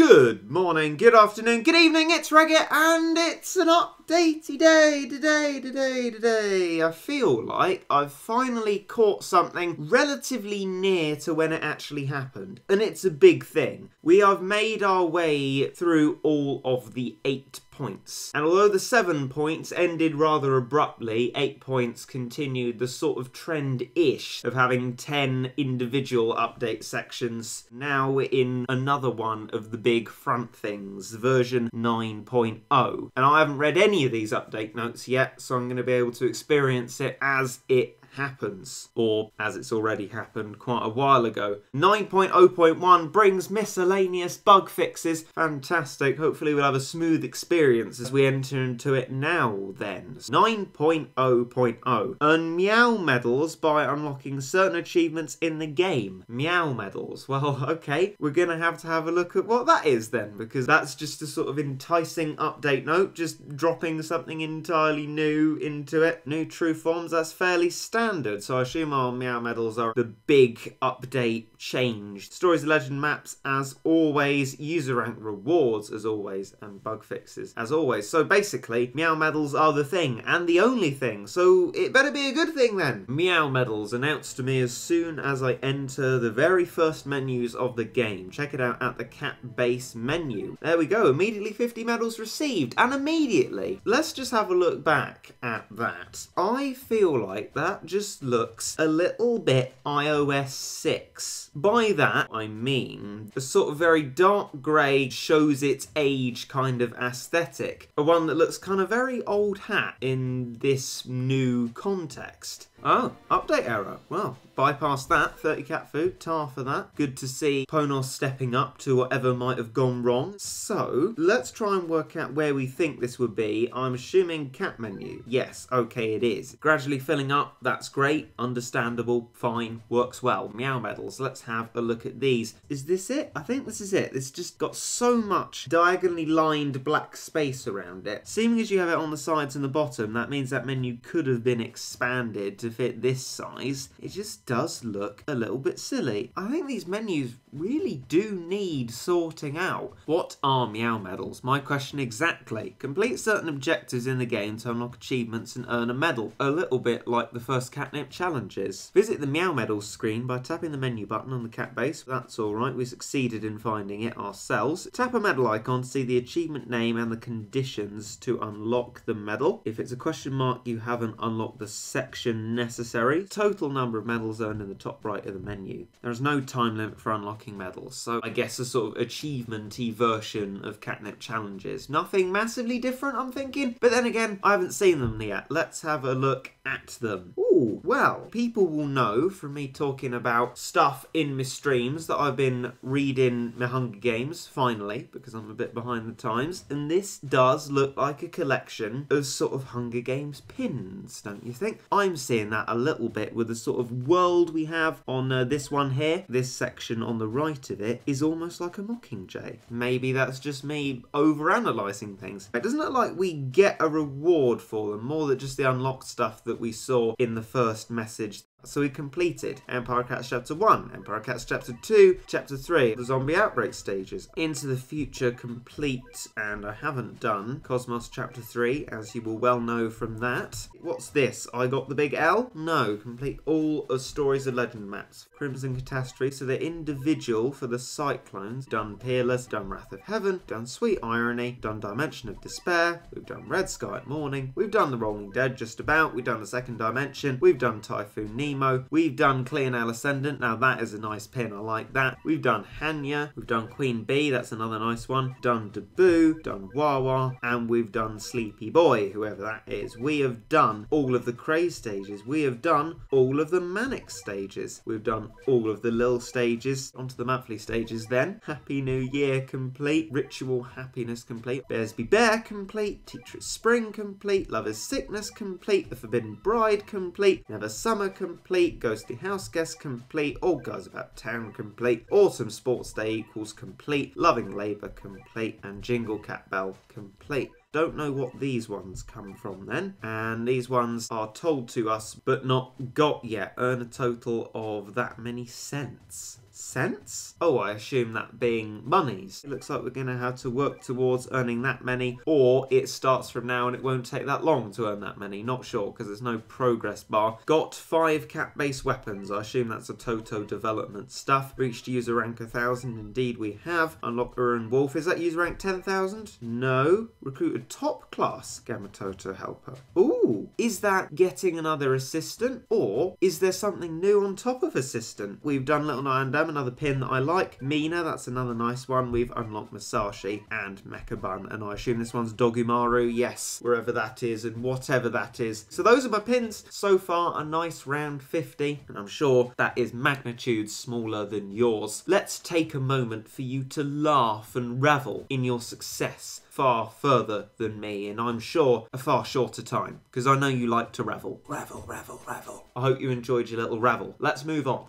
Good morning, good afternoon, good evening, it's Regit, and it's an updatey day today. I feel like I've finally caught something relatively near to when it actually happened, and it's a big thing. We have made our way through all of the 8 points. And although the 7 points ended rather abruptly, 8 points continued the sort of trend-ish of having 10 individual update sections. Now we're in another one of the big front things, version 9.0. And I haven't read any of these update notes yet, so I'm going to be able to experience it as it happens, or as it's already happened quite a while ago. 9.0.1 brings miscellaneous bug fixes. Fantastic. Hopefully we'll have a smooth experience as we enter into it now then. 9.0.0. Earn Meow medals by unlocking certain achievements in the game. Meow medals. Well, okay, we're gonna have to have a look at what that is then, because that's just a sort of enticing update note, just dropping something entirely new into it. New true forms, that's fairly standard. So I assume our Meow medals are the big update change. Stories of Legend maps as always, user rank rewards as always, and bug fixes as always. So basically, Meow medals are the thing, and the only thing, so it better be a good thing then. Meow medals announced to me as soon as I enter the very first menus of the game. Check it out at the cat base menu. There we go, immediately 50 medals received, and immediately, let's just have a look back at that. I feel like that just looks a little bit iOS 6. By that, I mean a sort of very dark grey, shows its age kind of aesthetic. A one that looks kind of very old hat in this new context. Oh, update error. Well, bypass that. 30 cat food, tar for that. Good to see Ponos stepping up to whatever might have gone wrong. So, let's try and work out where we think this would be. I'm assuming cat menu. Yes, okay, it is. Gradually filling up, that's great. Understandable, fine, works well. Meow medals, let's have a look at these. Is this it? I think this is it. It's just got so much diagonally lined black space around it. Seeming as you have it on the sides and the bottom, that means that menu could have been expanded to fit this size. It just does look a little bit silly. I think these menus really do need sorting out. What are Meow medals? My question exactly. Complete certain objectives in the game to unlock achievements and earn a medal. A little bit like the first catnip challenges. Visit the Meow medals screen by tapping the menu button on the cat base. That's alright, we succeeded in finding it ourselves. Tap a medal icon to see the achievement name and the conditions to unlock the medal. If it's a question mark, you haven't unlocked the section necessary. Total number of medals earned in the top right of the menu. There is no time limit for unlocking medals, so I guess a sort of achievement-y version of catnip challenges. Nothing massively different, I'm thinking, but then again, I haven't seen them yet. Let's have a look at them. Ooh, well, people will know from me talking about stuff in my streams that I've been reading my Hunger Games, finally, because I'm a bit behind the times, and this does look like a collection of sort of Hunger Games pins, don't you think? I'm seeing that a little bit with the sort of world we have on this one here. This section on the right of it is almost like a Mockingjay. Maybe that's just me overanalyzing things. It doesn't look like we get a reward for them, more than just the unlocked stuff that we saw in the first message. So we completed Empire Cats Chapter 1, Empire Cats Chapter 2, Chapter 3, the zombie outbreak stages. Into the Future complete, and I haven't done Cosmos Chapter 3, as you will well know from that. What's this? I got the big L? No, complete all of Stories of Legend maps. Crimson Catastrophe, so they're individual for the Cyclones. Done Peerless, done Wrath of Heaven, done Sweet Irony, done Dimension of Despair, we've done Red Sky at Morning, we've done The Rolling Dead just about, we've done The Second Dimension, we've done Typhoon Nemo, we've done Cleonel Ascendant, now that is a nice pin, I like that. We've done Hanya, we've done Queen Bee, that's another nice one. Done Debut, done Wawa, and we've done Sleepy Boy, whoever that is. We have done all of the Craze stages, we have done all of the Manic stages, we've done all of the Lil stages, onto the monthly stages then. Happy New Year complete, Ritual Happiness complete, Bears Be Bear complete, Teacher of Spring complete, Love is Sickness complete, The Forbidden Bride complete, Never Summer complete, Ghostly House Guest complete, All Guys About Town complete, Autumn Sports Day equals complete, Loving Labour complete, and Jingle Cat Bell complete. Don't know what these ones come from then. And these ones are told to us but not got yet. Earn a total of that many cents. cents? Oh, I assume that being monies. It looks like we're going to have to work towards earning that many, or it starts from now and it won't take that long to earn that many. Not sure, because there's no progress bar. Got 5 cat-based weapons. I assume that's a Toto development stuff. Reached user rank 1000. Indeed we have. Unlocked Urn Wolf. Is that user rank 10,000? No. Recruited top class Gamatoto helper. Ooh. Is that getting another assistant, or is there something new on top of assistant? We've done Little Night and Dam, another pin that I like. Mina, that's another nice one. We've unlocked Masashi and Mechabun, and I assume this one's Dogumaru. Yes, wherever that is and whatever that is. So those are my pins. So far, a nice round 50, and I'm sure that is magnitudes smaller than yours. Let's take a moment for you to laugh and revel in your success far further than me, and I'm sure a far shorter time, because I know you like to revel. Revel, revel, revel. I hope you enjoyed your little revel. Let's move on.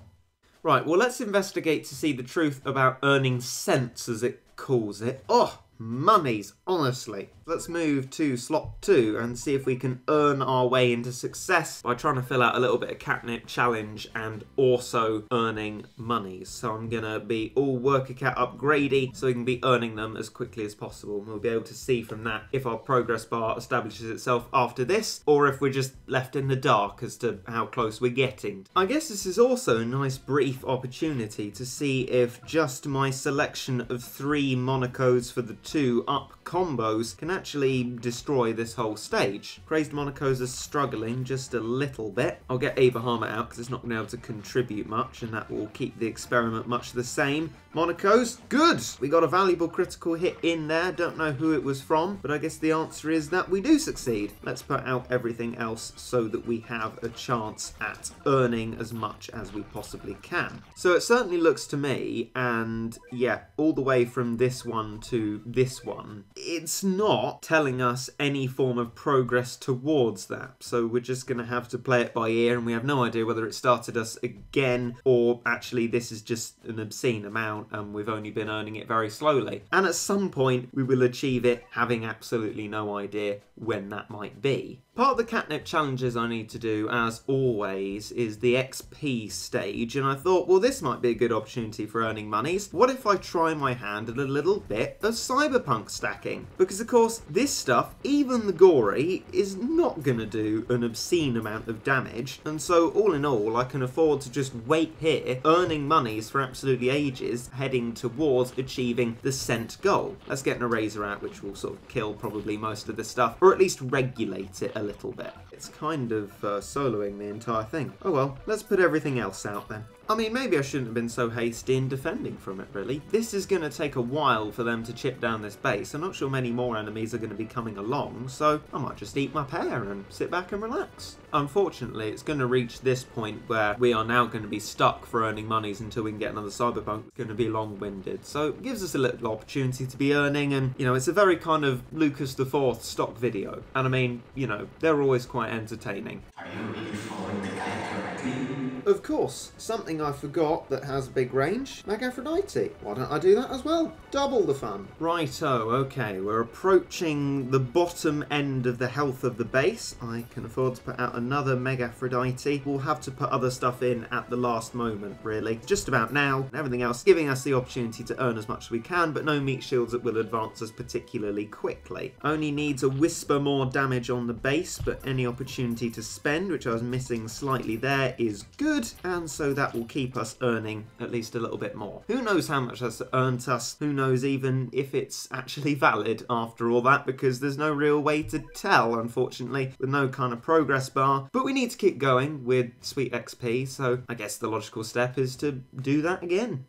Right, well, let's investigate to see the truth about earning cents, as it calls it. Oh, monies, honestly. Let's move to slot 2 and see if we can earn our way into success by trying to fill out a little bit of catnip challenge and also earning monies. So I'm going to be all worker cat upgradey so we can be earning them as quickly as possible. And we'll be able to see from that if our progress bar establishes itself after this, or if we're just left in the dark as to how close we're getting. I guess this is also a nice brief opportunity to see if just my selection of 3 Monacos for the 2 up combos can actually destroy this whole stage. Crazed Monacos are struggling just a little bit. I'll get Abrahama out because it's not going to be able to contribute much, and that will keep the experiment much the same. Monacos, good! We got a valuable critical hit in there. Don't know who it was from, but I guess the answer is that we do succeed. Let's put out everything else so that we have a chance at earning as much as we possibly can. So it certainly looks to me, and yeah, all the way from this one to this one, it's not telling us any form of progress towards that. So we're just going to have to play it by ear, and we have no idea whether it started us again or actually this is just an obscene amount and we've only been earning it very slowly. And at some point we will achieve it, having absolutely no idea when that might be. Part of the catnip challenges I need to do, as always, is the XP stage, and I thought, well, this might be a good opportunity for earning monies. What if I try my hand at a little bit of cyberpunk stacking? Because, of course, this stuff, even the gory, is not going to do an obscene amount of damage, and so, all in all, I can afford to just wait here, earning monies for absolutely ages, heading towards achieving the cent goal. Let's get an eraser out, which will sort of kill probably most of the stuff, or at least regulate it a little bit. It's kind of soloing the entire thing. Oh well, let's put everything else out then. I mean, maybe I shouldn't have been so hasty in defending from it, really. This is going to take a while for them to chip down this base. I'm not sure many more enemies are going to be coming along, so I might just eat my pear and sit back and relax. Unfortunately, it's going to reach this point where we are now going to be stuck for earning monies until we can get another cyberpunk. It's going to be long-winded, so it gives us a little opportunity to be earning, and, you know, it's a very kind of Lucas IV stock video. And I mean, you know, they're always quite entertaining. Are you really following the guide correctly? Of course, something I forgot that has a big range, Megaphrodite. Why don't I do that as well? Double the fun. Righto, okay, we're approaching the bottom end of the health of the base. I can afford to put out another Megaphrodite. We'll have to put other stuff in at the last moment, really. Just about now, everything else giving us the opportunity to earn as much as we can, but no meat shields that will advance us particularly quickly. Only needs a whisper more damage on the base, but any opportunity to spend, which I was missing slightly there, is good. And so that will keep us earning at least a little bit more. Who knows how much that's earned us? Who knows even if it's actually valid after all that, because there's no real way to tell, unfortunately, with no kind of progress bar. But we need to keep going with sweet XP, so I guess the logical step is to do that again.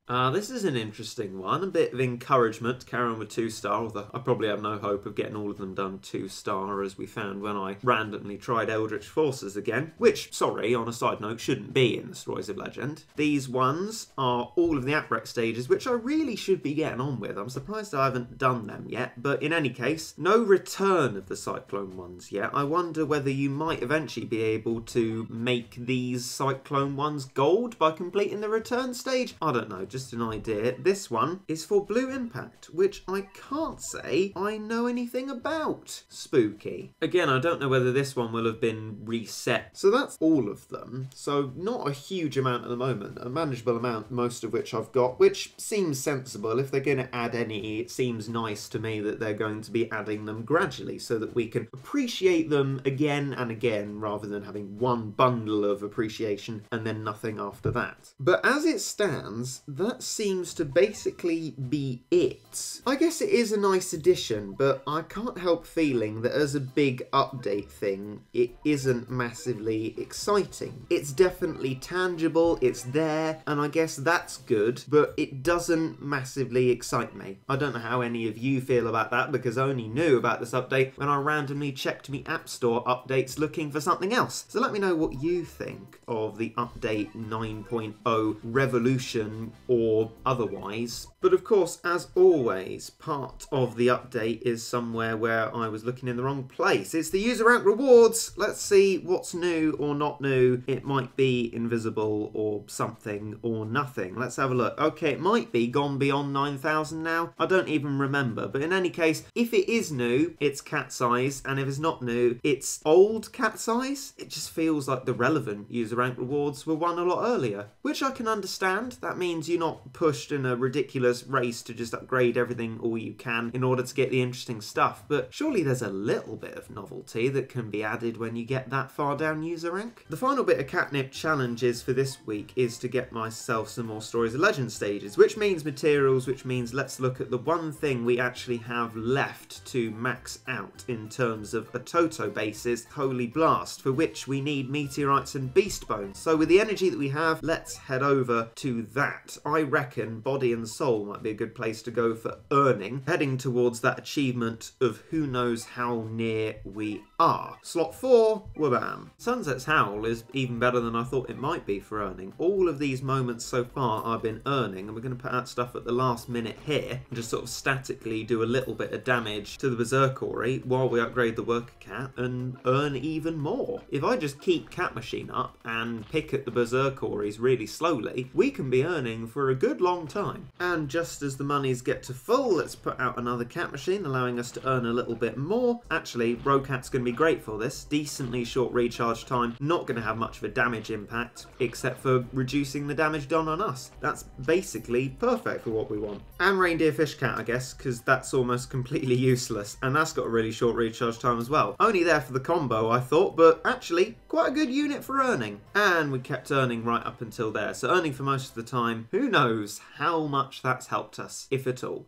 This is an interesting one, a bit of encouragement to carry on with 2-star, although I probably have no hope of getting all of them done 2-star, as we found when I randomly tried Eldritch Forces again, which, sorry, on a side note, shouldn't be in the Stories of Legend. These ones are all of the Aprec stages, which I really should be getting on with. I'm surprised I haven't done them yet, but in any case, no return of the Cyclone ones yet. I wonder whether you might eventually be able to make these Cyclone ones gold by completing the return stage. I don't know, just an idea. This one is for Blue Impact, which I can't say I know anything about. Spooky. Again, I don't know whether this one will have been reset. So that's all of them. So not a huge amount at the moment, a manageable amount, most of which I've got, which seems sensible. If they're going to add any, it seems nice to me that they're going to be adding them gradually so that we can appreciate them again and again rather than having one bundle of appreciation and then nothing after that. But as it stands, that seems to basically be it. I guess it is a nice addition, but I can't help feeling that as a big update thing, it isn't massively exciting. It's definitely tangible, it's there, and I guess that's good, but it doesn't massively excite me. I don't know how any of you feel about that, because I only knew about this update when I randomly checked my App Store updates looking for something else. So let me know what you think of the update 9.0 revolution or otherwise. But of course, as always, part of the update is somewhere where I was looking in the wrong place. It's the user rank rewards. Let's see what's new or not new. It might be invisible or something or nothing. Let's have a look. Okay, it might be gone beyond 9,000 now. I don't even remember. But in any case, if it is new, it's cat size. And if it's not new, it's old cat size. It just feels like the relevant user rank rewards were won a lot earlier, which I can understand. That means you're not pushed in a ridiculous race to just upgrade everything all you can in order to get the interesting stuff. But surely there's a little bit of novelty that can be added when you get that far down user rank. The final bit of catnip challenges for this week is to get myself some more Stories of Legend stages, which means materials, which means let's look at the one thing we actually have left to max out in terms of a Toto basis, Holy Blast, for which we need meteorites and beast bones. So with the energy that we have, let's head over to that. I reckon Body and Soul might be a good place to go for earning, heading towards that achievement of who knows how near we are. Slot 4, wabam. Sunset's Howl is even better than I thought it might be for earning. All of these moments so far I've been earning, and we're going to put out stuff at the last minute here and just sort of statically do a little bit of damage to the Berserkory while we upgrade the Worker Cat and earn even more. If I just keep Cat Machine up and pick at the Berserkories really slowly, we can be earning for a good long time. And just as the monies get to full, let's put out another Cat Machine, allowing us to earn a little bit more. Actually, Rocat's going to be great for this. Decently short recharge time, not going to have much of a damage impact, except for reducing the damage done on us. That's basically perfect for what we want. And Reindeer Fish Cat, I guess, because that's almost completely useless, and that's got a really short recharge time as well. Only there for the combo, I thought, but actually quite a good unit for earning. And we kept earning right up until there, so earning for most of the time. Who knows how much that's helped us, if at all.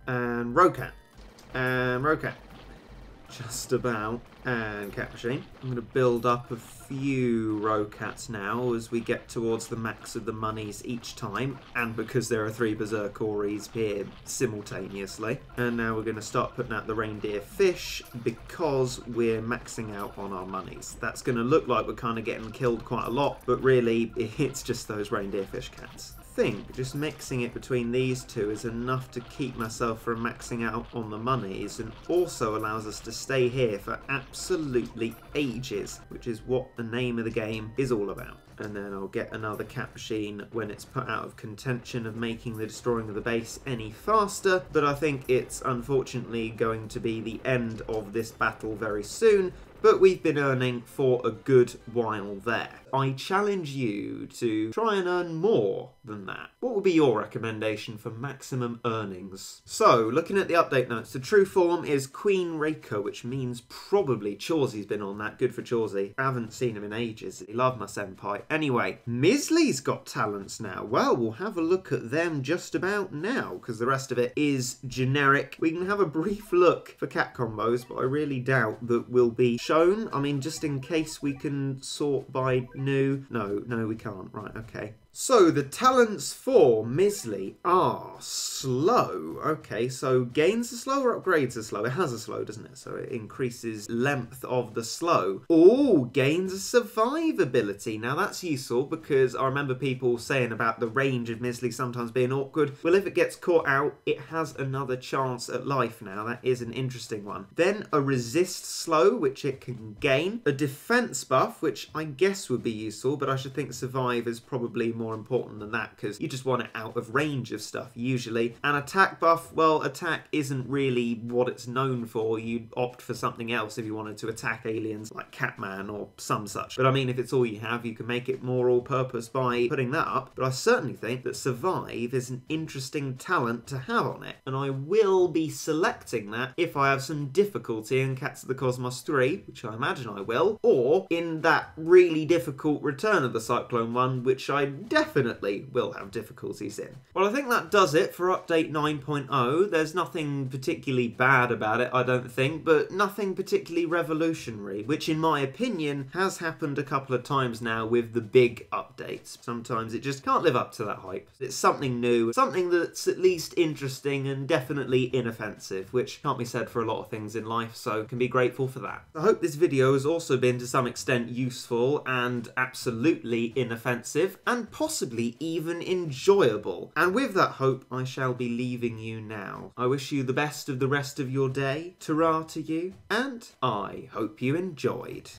And Rocat. And Rocat. Just about. And Cat Machine. I'm going to build up a few Rocats now as we get towards the max of the monies each time, and because there are 3 Berserkories here simultaneously. And now we're going to start putting out the Reindeer Fish because we're maxing out on our monies. That's going to look like we're kind of getting killed quite a lot, but really it's just those Reindeer Fish Cats. I think just mixing it between these two is enough to keep myself from maxing out on the monies, and also allows us to stay here for absolutely ages, which is what the name of the game is all about. And then I'll get another Cat Machine when it's put out of contention of making the destroying of the base any faster, but I think it's unfortunately going to be the end of this battle very soon. But we've been earning for a good while there. I challenge you to try and earn more than that. What would be your recommendation for maximum earnings? So, looking at the update notes, the true form is Queen Reiko, which means probably Chawsy's been on that. Good for Chawsy. I haven't seen him in ages. I love my senpai. Anyway, Misley's got talents now. Well, we'll have a look at them just about now, because the rest of it is generic. We can have a brief look for cat combos, but I really doubt that will be shown. I mean, just in case we can sort by new. No, we can't. Right, okay. So the talents for Misley are slow. Okay, so gains are slow or upgrades are slow? It has a slow, doesn't it? So it increases length of the slow. Oh, gains a survivability. Now that's useful because I remember people saying about the range of Misley sometimes being awkward. Well, if it gets caught out, it has another chance at life now. That is an interesting one. Then a resist slow, which it can gain. A defense buff, which I guess would be useful, but I should think survive is probably more more important than that, because you just want it out of range of stuff usually. And attack buff, well, attack isn't really what it's known for. You'd opt for something else if you wanted to attack aliens like Catman or some such. But I mean, if it's all you have, you can make it more all-purpose by putting that up. But I certainly think that Survive is an interesting talent to have on it, and I will be selecting that if I have some difficulty in Cats of the Cosmos 3, which I imagine I will, or in that really difficult Return of the Cyclone one, which I definitely will have difficulties in. Well, I think that does it for update 9.0. There's nothing particularly bad about it, I don't think, but nothing particularly revolutionary, which in my opinion has happened a couple of times now with the big updates. Sometimes it just can't live up to that hype. It's something new, something that's at least interesting and definitely inoffensive, which can't be said for a lot of things in life, so can be grateful for that. I hope this video has also been to some extent useful and absolutely inoffensive and possibly even enjoyable. And with that hope, I shall be leaving you now. I wish you the best of the rest of your day, ta-ra to you, and I hope you enjoyed.